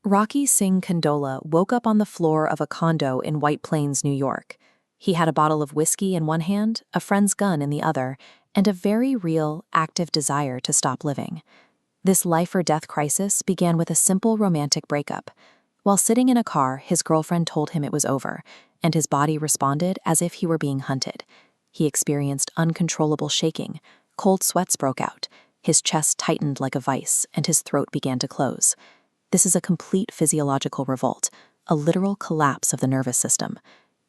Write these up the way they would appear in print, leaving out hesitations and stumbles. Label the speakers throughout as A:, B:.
A: Rocky Singh Kandola woke up on the floor of a condo in White Plains, New York. He had a bottle of whiskey in one hand, a friend's gun in the other, and a very real, active desire to stop living. This life-or-death crisis began with a simple romantic breakup. While sitting in a car, his girlfriend told him it was over, and his body responded as if he were being hunted. He experienced uncontrollable shaking, cold sweats broke out, his chest tightened like a vice, and his throat began to close. This is a complete physiological revolt, a literal collapse of the nervous system.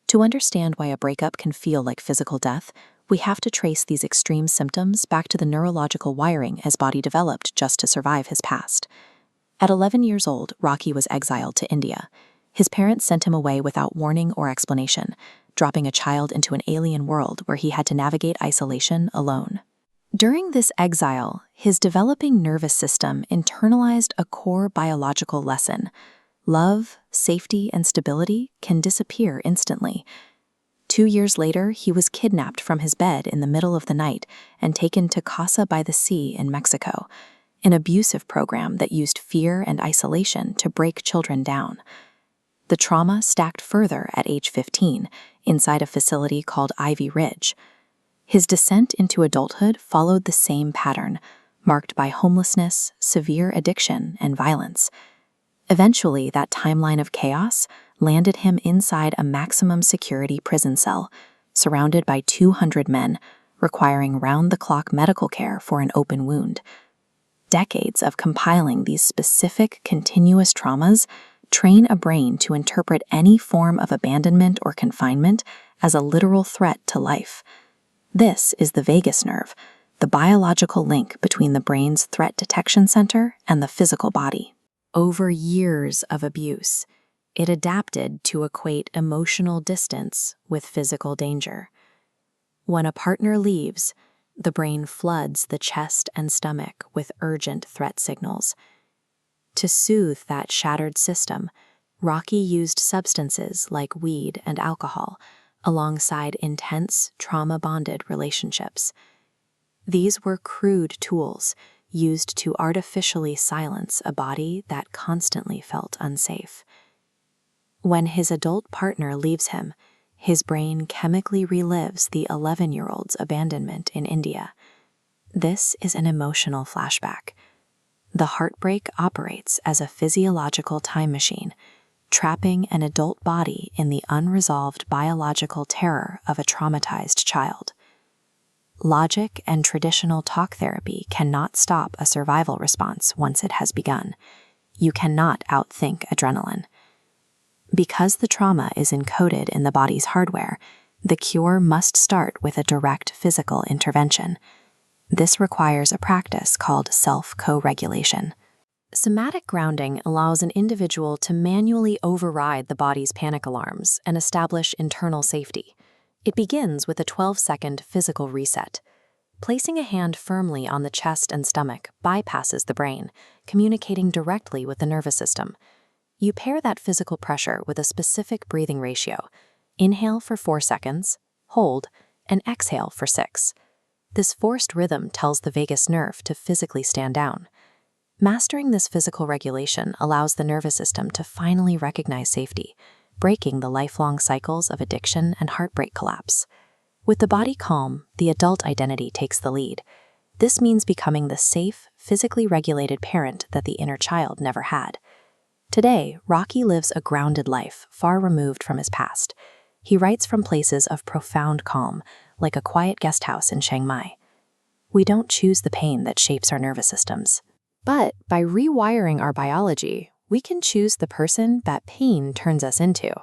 A: To understand why a breakup can feel like physical death, we have to trace these extreme symptoms back to the neurological wiring his body developed just to survive his past. At 11 years old, Rocky was exiled to India. His parents sent him away without warning or explanation, dropping a child into an alien world where he had to navigate isolation alone. During this exile, his developing nervous system internalized a core biological lesson. Love, safety, and stability can disappear instantly. 2 years later, he was kidnapped from his bed in the middle of the night and taken to Casa by the Sea in Mexico, an abusive program that used fear and isolation to break children down. The trauma stacked further at age 15, inside a facility called Ivy Ridge. His descent into adulthood followed the same pattern, marked by homelessness, severe addiction, and violence. Eventually, that timeline of chaos landed him inside a maximum security prison cell, surrounded by 200 men, requiring round-the-clock medical care for an open wound. Decades of compiling these specific, continuous traumas train a brain to interpret any form of abandonment or confinement as a literal threat to life. This is the vagus nerve, the biological link between the brain's threat detection center and the physical body. Over years of abuse, it adapted to equate emotional distance with physical danger. When a partner leaves, the brain floods the chest and stomach with urgent threat signals. To soothe that shattered system, Rocky used substances like weed and alcohol, alongside intense, trauma-bonded relationships. These were crude tools used to artificially silence a body that constantly felt unsafe. When his adult partner leaves him, his brain chemically relives the 11-year-old's abandonment in India. This is an emotional flashback. The heartbreak operates as a physiological time machine, trapping an adult body in the unresolved biological terror of a traumatized child. Logic and traditional talk therapy cannot stop a survival response once it has begun. You cannot outthink adrenaline. Because the trauma is encoded in the body's hardware, the cure must start with a direct physical intervention. This requires a practice called self-co-regulation. Somatic grounding allows an individual to manually override the body's panic alarms and establish internal safety. It begins with a 12-second physical reset. Placing a hand firmly on the chest and stomach bypasses the brain, communicating directly with the nervous system. You pair that physical pressure with a specific breathing ratio. Inhale for 4 seconds, hold, and exhale for 6. This forced rhythm tells the vagus nerve to physically stand down. Mastering this physical regulation allows the nervous system to finally recognize safety, breaking the lifelong cycles of addiction and heartbreak collapse. With the body calm, the adult identity takes the lead. This means becoming the safe, physically regulated parent that the inner child never had. Today, Rocky lives a grounded life, far removed from his past. He writes from places of profound calm, like a quiet guest house in Chiang Mai. We don't choose the pain that shapes our nervous systems. But by rewiring our biology, we can choose the person that pain turns us into.